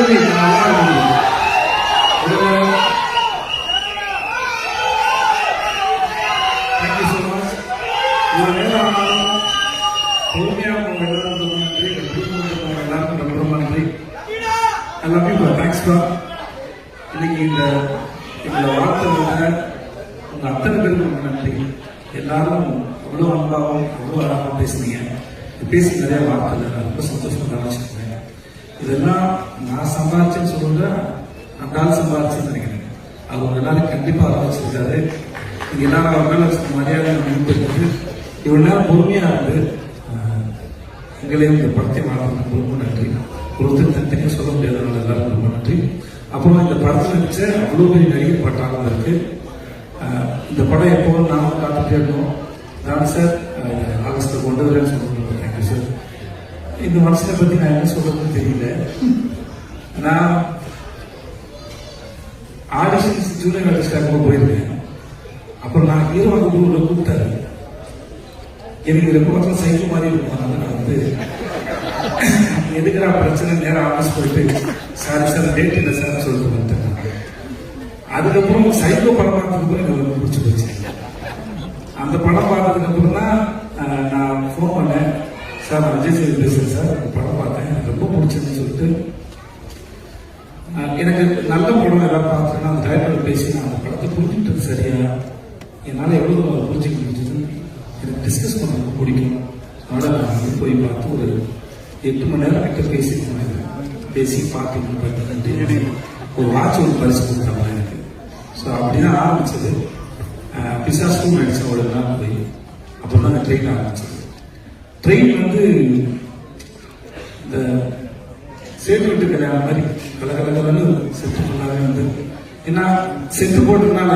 இன்னைக்கு இந்த வார்த்தை உங்க அத்தனை பேருக்கு நன்றி. எல்லாரும் அவ்வளோ அன்பாகவும் அவ்வளோ அழகாக பேசுனீங்க. பேசி நிறைய வார்த்தை ரொம்ப சந்தோஷமா கவனிச்சுக்கிறேன். இதெல்லாம் நான் சம்பாதிச்சேன்னு சொல்லுங்க, அந்த ஆள் சம்பாதிச்சுன்னு நினைக்கிறேன். அவங்க எல்லாரும் கண்டிப்பா ஆரம்பிச்சிருக்காரு. நீங்க எல்லாரும் அவர் மேல மரியாதை முன்பிருக்கு. இவ்வளவு நேரம் பொறுமையா இருந்து எங்களையும் இந்த படத்தை வாழ்றதுக்கு ரொம்ப நன்றி. ஒருத்தர் தனித்தனியாக சொல்ல முடியாதவங்க எல்லாரும் ரொம்ப நன்றி. அப்புறம் இந்த படத்தில் வச்ச அவ்வளோ பெரிய நடிகர் பட்டாளம் இருக்கு. இந்த படம் எப்போதும் நாம காத்துட்டே இருந்தோம். நான் சார் ஆகஸ்ட்ல கொண்டு வரேன்னு சொல்லுங்க. Thank you sir. இந்த மனுஷனை பத்தி நான் என்ன சொல்றதுன்னு தெரியல. நான் ஆடிஷன்ஸ் ஜூனியர் ஆர்டிஸ்டாக போயிருக்கேன். அப்புறம் நான் ஹீரோவாக கூப்பிட்டாரு. எனக்கு ரெண்டு பக்கம் சைக்கிள் மாதிரி இருக்கும். நான் வந்து எதுக்குறா பிரச்சனை நேரம் ஆஃபீஸ் போயிட்டு சாரி சார் டேட் இல்லை சார் சொல்லிட்டு வந்துட்டேன். அதுக்கப்புறம் சைக்கோ படம் பார்த்ததுக்கு எனக்கு ரொம்ப பிடிச்சி போச்சு. அந்த படம் பார்த்ததுக்கு அப்புறம் தான் நான் ஃபோன் பண்ணேன். சார் நான் விஜய் சேது பேசுறேன் சார், அந்த படம் பார்த்தேன் எனக்கு ரொம்ப பிடிச்சதுன்னு சொல்லிட்டு எனக்கு நல்ல படம் ஏதாவது பார்த்தேன்னா அந்த டைரக்டர் பேசி நான் அந்த படத்தை புரிஞ்சுக்கிட்டது சரியா, என்னால் எவ்வளோ புரிஞ்சிக்க முடிஞ்சதுன்னு எனக்கு டிஸ்கஸ் பண்ண ரொம்ப பிடிக்கும். அதனால நான் வந்து போய் பார்த்து ஒரு 8 மணி நேரம் கிட்ட பேசி பார்த்து ஒரு வாட்ச் ஒரு பரிசு கொடுத்தாங்க எனக்கு. ஸோ அப்படிதான் ஆரம்பிச்சது. பிசா ஸ்கூல் நடிச்சேன் ஒரு நாள் போய். அப்புறம் தான் அந்த ட்ரெயின் ஆரம்பிச்சது. ட்ரெயின் வந்து இந்த சேர்த்து விட்டு கல்யாணம் மாதிரி கலகலகலன்னு செட்டு ஃபுல்லாகவே வந்து, ஏன்னா செட்டு போட்டதுனால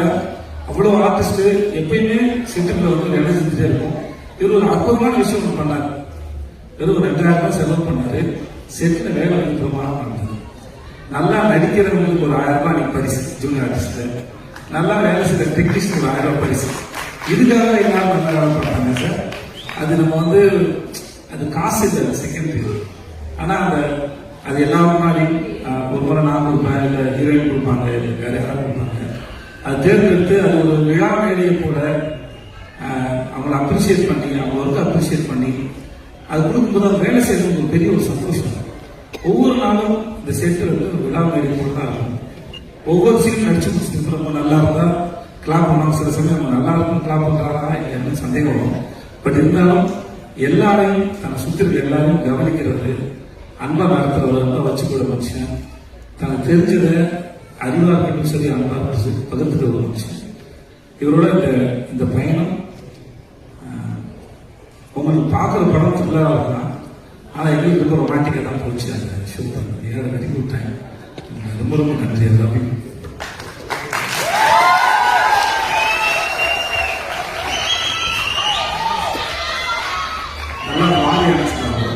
அவ்வளோ ஆர்டிஸ்ட் எப்பயுமே செட்டுக்குள்ள வந்து வேலை செஞ்சுட்டே இருக்கும். இவர் ஒரு அற்புதமான விஷயம் ஒன்று பண்ணார். வெறும் 2000 ரூபாய் செலவு பண்ணாரு. செட்டில் வேலை பிரமாணம் பண்ணது. நல்லா நடிக்கிறவங்களுக்கு ஒரு 1000 ரூபாய் அன்னைக்கு பரிசு ஜூனியர் ஆர்டிஸ்ட். நல்லா வேலை செய்யற டெக்னீஷியன் ஒரு 1000 ரூபாய் பரிசு. இதுக்காக எல்லாரும் நல்லா வேலை பண்ணாங்க சார். அது நம்ம வந்து அது காசு இல்லை, செகண்டரி. ஆனா அது எல்லாரும் மாதிரி ஒரு முறை நான் கொடுப்பேன், இல்லை ஹீரோயின் கொடுப்பாங்க, இல்லை வேற யாரும் கொடுப்பாங்க. அது தேர்ந்தெடுத்து அது ஒரு விழா மேடையை கூட அவங்களை அப்ரிசியேட் பண்ணி அவங்க ஒர்க்கை அப்ரிசியேட் பண்ணி அது கொடுக்கும்போது அது வேலை செய்யறது ஒரு பெரிய ஒரு சந்தோஷம். ஒவ்வொரு நாளும் இந்த செட்டில் வந்து ஒரு விழா மேடை கூட தான் இருக்கும். ஒவ்வொரு சீன் நடிச்சு முடிச்சுட்டு ரொம்ப நல்லா இருந்தா கிளாப் பண்ணுவோம். சில சமயம் நம்ம நல்லா இருக்கும் கிளாப் பண்றாரா இல்லைன்னு சந்தேகம் வரும். பட் இருந்தாலும் எல்லாரையும் தன்னை சுற்றி இருக்க எல்லாரையும் கவனிக்கிறது, அன்பா நடத்துறவர், அன்பா வச்சுக்கூட மனுஷன், தனக்கு தெரிஞ்சதை அறிவா இருக்கட்டும் சொல்லி அன்பா பகிர்ந்துக்கிற ஒரு மனுஷன். இவரோட இந்த பயணம் உங்களுக்கு பார்க்குற படம் ஃபுல்லாக இருக்கலாம். ஆனால் எங்களுக்கு ரொம்ப ரொமான்டிக்காக தான் போச்சு. அந்த ஷோ பண்ணி அதை கட்டி விட்டாங்க. ரொம்ப ரொம்ப நன்றி. எல்லாமே நல்லா மாறி அனுப்பிச்சிருந்தாங்க.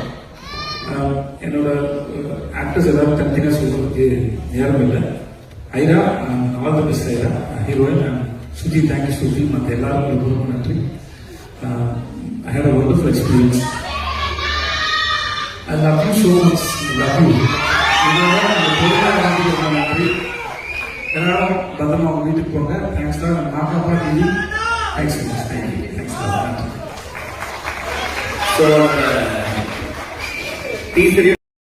என்னோட ஆக்டர்ஸ் எல்லாரும் தனித்தனியாக சொல்றதுக்கு நேரம் இல்லை. Airaa all the best. Airaa heroine Suji, thank you Suji. மற்ற எல்லாரும் ரொம்ப நன்றி. I had a wonderful experience. I love you so much. Love you. எல்லாரும் பத்திரமா வீட்டுக்கு போங்க. தேங்க்ஸ் தான். மாப்பா TV. Thanks so much. Thank you. Thanks for that. So,